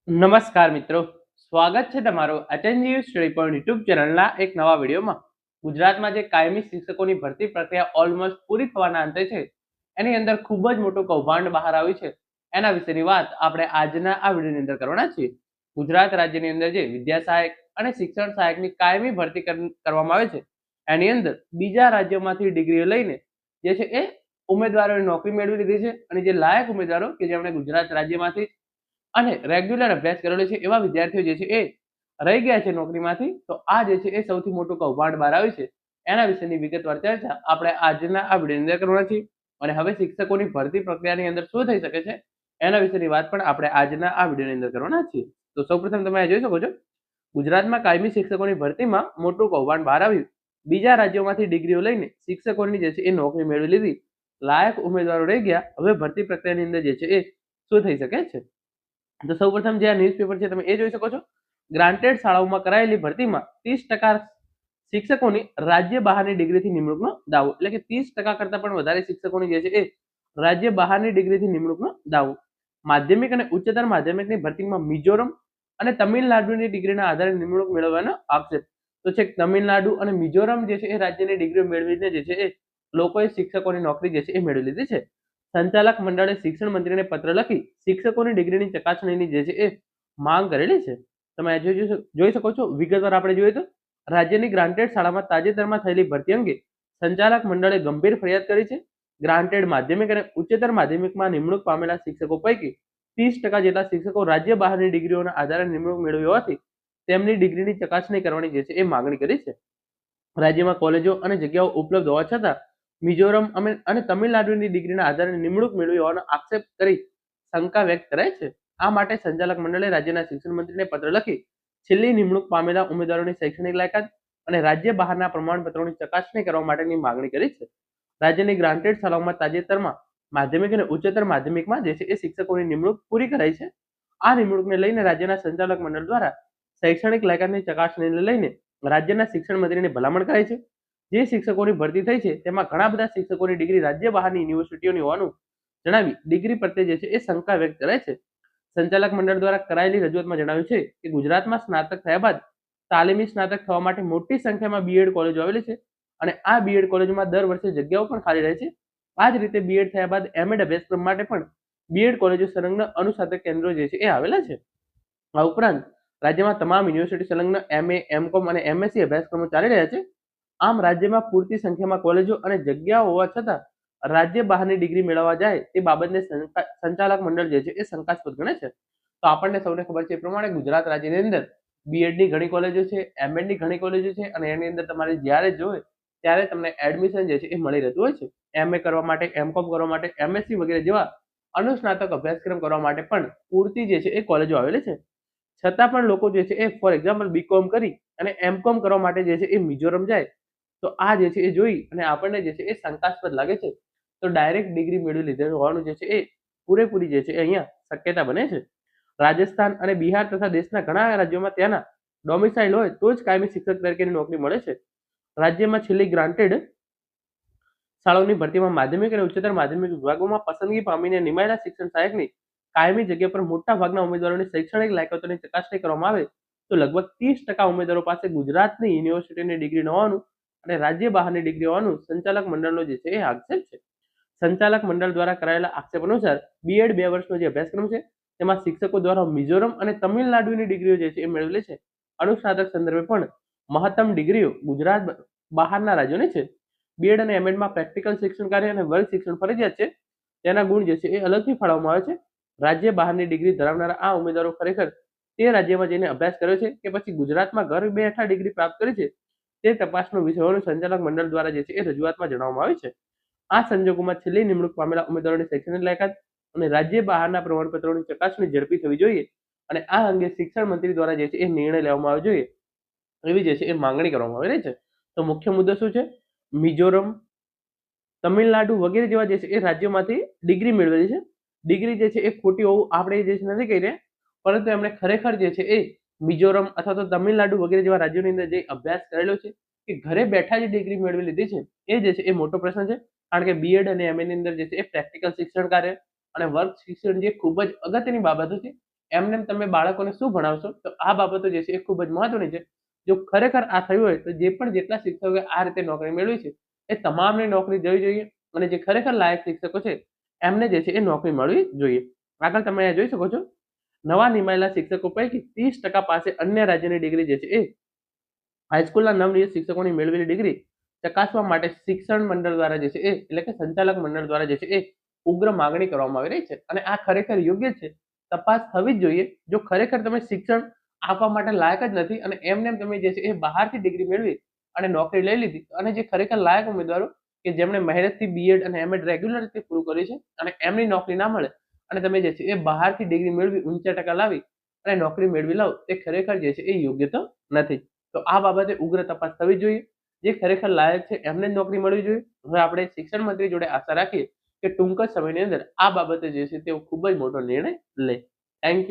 નમસ્કાર મિત્રો, સ્વાગત છે તમારું એચએનજીયુ સ્ટડી પોઈન્ટ યુટ્યુબ ચેનલના એક નવા વિડીયોમાં. ગુજરાતમાં જે કાયમી શિક્ષકોની ભરતી પ્રક્રિયા ઓલમોસ્ટ પૂરી થવાના અંતે છે, એની અંદર ખૂબ જ મોટું કૌભાંડ બહાર આવ્યું છે. એના વિશેની વાત આપણે આજના આ વિડીયોની અંદર કરવાના છીએ. ગુજરાત રાજ્યની અંદર જે વિદ્યા સહાયક અને શિક્ષણ સહાયકની કાયમી ભરતી કરવામાં આવે છે, એની અંદર બીજા રાજ્યોમાંથી ડિગ્રીઓ લઈને જે છે એ ઉમેદવારોએ નોકરી મેળવી લીધી છે. અને જે લાયક ઉમેદવારો કે જેમણે ગુજરાત રાજ્યમાંથી અને રેગ્યુલર અભ્યાસ કરેલો છે એવા વિદ્યાર્થીઓ જે છે એ રહી ગયા છે નોકરીમાંથી. તો આ જે છે એ સૌથી મોટું કૌભાંડ બહાર આવ્યું છે. એના વિશેની વિગતવાર ચર્ચા આપણે આજના આ વિડીયોની અંદર કરવાના છીએ. અને હવે શિક્ષકોની ભરતી પ્રક્રિયાની અંદર શું થઈ શકે છે એના વિશેની વાત પણ આપણે આજના આ વિડીયોની અંદર કરવાના છીએ. તો સૌપ્રથમ તમે જોઈ શકો છો, ગુજરાતમાં કાયમી શિક્ષકોની ભરતીમાં મોટું કૌભાંડ બહાર આવ્યું. બીજા રાજ્યોમાંથી ડિગ્રીઓ લઈને શિક્ષકોની જે છે એ નોકરી મેળવી લીધી, લાયક ઉમેદવારો રહી ગયા. હવે ભરતી પ્રક્રિયાની અંદર જે છે એ શું થઈ શકે છે? તો સૌપ્રથમ જે આ ન્યૂઝપેપર છે તમે એ જોઈ શકો છો. ગ્રાન્ટેડ શાળાઓમાં કરાયેલી ભરતીમાં 30% શિક્ષકોની રાજ્ય બહારની ડિગ્રીથી નિમણૂકનો દાવો, એટલે કે 30% કરતાં પણ વધારે શિક્ષકોની જે છે એ રાજ્ય બહારની ડિગ્રીથી નિમણૂકનો દાવો. માધ્યમિક અને ઉચ્ચતર માધ્યમિકની ભરતીમાં મિઝોરમ અને તમિલનાડુની ડિગ્રીના આધારે નિમણૂક મેળવવાનો આક્ષેપ. તો છે તમિલનાડુ અને મિઝોરમ જે છે એ રાજ્યની ડિગ્રીઓ મેળવીને જે છે એ લોકોએ શિક્ષકોની નોકરી જે છે એ મેળવી લીધી છે. સંચાલક મંડળે શિક્ષણ મંત્રીને પત્ર લખી શિક્ષકોની ડિગ્રીની ચકાસણીની જે છે એ માંગ કરેલી છે. તમે જોઈ શકો છો. વિગતવાર આપણે જોઈએ તો રાજ્યની ગ્રાન્ટેડ શાળામાં તાજેતરમાં થયેલી ભરતી અંગે સંચાલક મંડળે ગંભીર ફરિયાદ કરી છે. ગ્રાન્ટેડ માધ્યમિક અને ઉચ્ચતર માધ્યમિકમાં નિમણૂક પામેલા શિક્ષકો પૈકી 30% જેટલા શિક્ષકો રાજ્ય બહારની ડિગ્રીઓના આધારે નિમણૂક મેળવી હોવાથી તેમની ડિગ્રીની ચકાસણી કરવાની જે છે એ માંગણી કરી છે. રાજ્યમાં કોલેજો અને જગ્યાઓ ઉપલબ્ધ હોવા છતાં મિઝોરમ અને તમિલનાડુની ડિગ્રીના આધારે નિમણૂક મેળવી હોવાનો આક્ષેપ કરી શંકા વ્યક્ત કરાય છે. આ માટે સંચાલક મંડળે રાજ્યના શિક્ષણ મંત્રીને પત્ર લખી છેલ્લી નિમણૂક પામેલા ઉમેદવારોની શૈક્ષણિક લાયકાત અને રાજ્ય બહારના પ્રમાણપત્રોની ચકાસણી કરવા માટેની માંગણી કરી છે. રાજ્યની ગ્રાન્ટેડ શાળાઓમાં તાજેતરમાં માધ્યમિક અને ઉચ્ચતર માધ્યમિકમાં જે છે એ શિક્ષકોની નિમણૂક પૂરી કરાઈ છે. આ નિમણૂકને લઈને રાજ્યના સંચાલક મંડળ દ્વારા શૈક્ષણિક લાયકાતની ચકાસણીને લઈને રાજ્યના શિક્ષણ મંત્રીને ભલામણ કરાઈ છે. જે શિક્ષકોની ભરતી થઈ છે તેમાં ઘણા બધા શિક્ષકોની ડિગ્રી રાજ્ય બહારની યુનિવર્સિટીઓની હોવાનું જણાવી ડિગ્રી પ્રત્યે જે છે એ શંકા વ્યક્ત કરાય છે. સંચાલક મંડળ દ્વારા કરાયેલી રજૂઆતમાં જણાવ્યું છે કે ગુજરાતમાં સ્નાતક થયા બાદ તાલીમી સ્નાતક થવા માટે મોટી સંખ્યામાં બીએડ કોલેજો આવેલી છે અને આ બીએડ કોલેજોમાં દર વર્ષે જગ્યાઓ પણ ખાલી રહે છે. આ જ રીતે બીએડ થયા બાદ એમએડ અભ્યાસક્રમ માટે પણ બીએડ કોલેજો સંલગ્ન અનુસ્નાતક કેન્દ્રો જે છે એ આવેલા છે. આ ઉપરાંત રાજ્યમાં તમામ યુનિવર્સિટી સંલગ્ન એમએ, એમકોમ અને એમએસસી અભ્યાસક્રમો ચાલી રહ્યા છે. આમ રાજ્યમાં પૂરતી સંખ્યામાં કોલેજો અને જગ્યાઓ હોવા છતાં રાજ્ય બહારની ડિગ્રી મેળવવા જાય તે બાબતને સંચાલક મંડળ જે છે એ શંકાસ્પદ ગણે છે. તો આપણને સૌને ખબર છે એ પ્રમાણે ગુજરાત રાજ્યની અંદર બીએડની ઘણી કોલેજો છે, એમએડની ઘણી કોલેજો છે અને એની અંદર તમારે જ્યારે જોઈએ ત્યારે તમને એડમિશન જે છે એ મળી રહેતું હોય છે. એમએ કરવા માટે, એમકોમ કરવા માટે, એમએસસી વગેરે જેવા અનુસ્નાતક અભ્યાસક્રમ કરવા માટે પણ પૂરતી જે છે એ કોલેજો આવેલી છે. છતાં પણ લોકો જે છે એ ફોર એક્ઝામ્પલ બીકોમ કરી અને એમકોમ કરવા માટે જે છે એ મિઝોરમ જાય. તો આ જે છે એ જોઈ અને આપણને જે છે એ શંકાસ્પદ લાગે છે. તો ડાયરેક્ટ ડિગ્રી મેળવી લીધેલું હોવાનું જે છે એ પૂરેપૂરી જે છે એ અહીંયા શક્યતા બને છે. રાજસ્થાન અને બિહાર તથા દેશના ઘણા રાજ્યોમાં ત્યાંના ડોમિસાઇલ હોય તો જ કાયમી શિક્ષક તરીકેની નોકરી મળે છે. રાજ્યમાં છેલ્લી ગ્રાન્ટેડ શાળાઓની ભરતીમાં માધ્યમિક અને ઉચ્ચતર માધ્યમિક વિભાગોમાં પસંદગી પામીને નિમાયેલા શિક્ષણ સહાયકની કાયમી જગ્યા પર મોટા ભાગના ઉમેદવારોની શૈક્ષણિક લાયકાતોની ચકાસણી કરવામાં આવે તો લગભગ 30% ઉમેદવારો પાસે ગુજરાતની યુનિવર્સિટીની ડિગ્રી ન હોવાનું અને રાજ્ય બહારની ડિગ્રી હોવાનું સંચાલક મંડળનો જે છે એ આક્ષેપ છે. સંચાલક મંડળ દ્વારા કરાયેલા આક્ષેપ અનુસાર બીએડ 2 વર્ષનો જે અભ્યાસક્રમ છે તેમાં શિક્ષકો દ્વારા મિઝોરમ અને તમિલનાડુની ડિગ્રીઓ જે છે એ મેળવેલી છે. અનુસ્નાતક સંદર્ભે પણ મહત્તમ ડિગ્રીઓ ગુજરાત બહારના રાજ્યોની છે. બીએડ અને એમએડમાં પ્રેક્ટિકલ શિક્ષણ કાર્ય અને વર્ગ શિક્ષણ ફરજિયાત છે. તેના ગુણ જે છે એ અલગથી ફાળવવામાં આવે છે. રાજ્ય બહારની ડિગ્રી ધરાવનારા આ ઉમેદવારો ખરેખર તે રાજ્યમાં જઈને અભ્યાસ કર્યો છે કે પછી ગુજરાતમાં ઘર બેઠા ડિગ્રી પ્રાપ્ત કરી છે તે તપાસનો વિષય હોવાનું સંચાલક મંડળ દ્વારા જે છે એ રજૂઆતમાં જણાવવામાં આવ્યું છે. આ સંજોગોમાં છેલ્લી નિમણૂક પામેલા ઉમેદવારોની શૈક્ષણિક લાયકાત અને રાજ્ય બહારના પ્રમાણપત્રોની ચકાસણી ઝડપી થવી જોઈએ અને આ અંગે શિક્ષણ મંત્રી દ્વારા જે છે એ નિર્ણય લેવામાં આવવો જોઈએ એવી જે છે એ માંગણી કરવામાં આવી રહી છે. તો મુખ્ય મુદ્દો શું છે? મિઝોરમ, તમિલનાડુ વગેરે જેવા જે છે એ રાજ્યોમાંથી ડિગ્રી મેળવેલી છે. ડિગ્રી જે છે એ ખોટી હોવું આપણે જે છે નથી કહી રહ્યા, પરંતુ એમણે ખરેખર જે છે એ મિઝોરમ અથવા તો તમિલનાડુ વગેરે જેવા રાજ્યોની અંદર જે અભ્યાસ કરેલો છે કે ઘરે બેઠા જે ડિગ્રી મેળવી લીધી છે એ જે છે એ મોટો પ્રશ્ન છે. કારણ કે બીએડ અને એમએ ની અંદર જે છે એ પ્રેક્ટિકલ શિક્ષણ કાર્ય અને વર્ક શિક્ષણ જે ખૂબ જ અગત્યની બાબતો છે એમને તમે બાળકોને શું ભણાવશો? તો આ બાબતો જે છે એ ખૂબ જ મહત્વની છે. જો ખરેખર આ થયું હોય તો જે પણ જેટલા શિક્ષકોએ આ રીતે નોકરી મેળવી છે એ તમામને નોકરી જવી જોઈએ અને જે ખરેખર લાયક શિક્ષકો છે એમને જે છે એ નોકરી મળવી જોઈએ. આગળ તમે અહીંયા જોઈ શકો છો નવા નિમાયેલા શિક્ષકો પૈકી 30% પાસે અન્ય રાજ્યની ડિગ્રી જે છે એ હાઈસ્કૂલના નવનિયુક્ત શિક્ષકોની મેળવેલી ડિગ્રી ચકાસવા માટે શિક્ષણ મંડળ દ્વારા જે છે એ એટલે કે સંચાલક મંડળ દ્વારા જે છે એ ઉગ્ર માગણી કરવામાં આવી રહી છે અને આ ખરેખર યોગ્ય છે. તપાસ થવી જ જોઈએ. જો ખરેખર તમે શિક્ષણ આપવા માટે લાયક જ નથી અને એમને તમે જે છે એ બહારથી ડિગ્રી મેળવી અને નોકરી લઈ લીધી અને જે ખરેખર લાયક ઉમેદવારો કે જેમણે મહેનતથી બીએડ અને એમએડ રેગ્યુલર રીતે પૂરું કર્યું છે અને એમની નોકરી ના મળે અને તમે જે છે એ બહારથી ડિગ્રી મેળવી ઊંચા ટકા લાવી અને નોકરી મેળવી લાવો તે ખરેખર જે છે એ યોગ્ય તો નથી. તો આ બાબતે ઉગ્ર તપાસ થવી જોઈએ. જે ખરેખર લાયક છે એમને જ નોકરી મળવી જોઈએ. હવે આપણે શિક્ષણ મંત્રી જોડે આશા રાખીએ કે ટૂંક જ સમયની અંદર આ બાબતે જે છે તેઓ ખૂબ જ મોટો નિર્ણય લે. Thank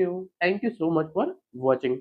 you so much for watching.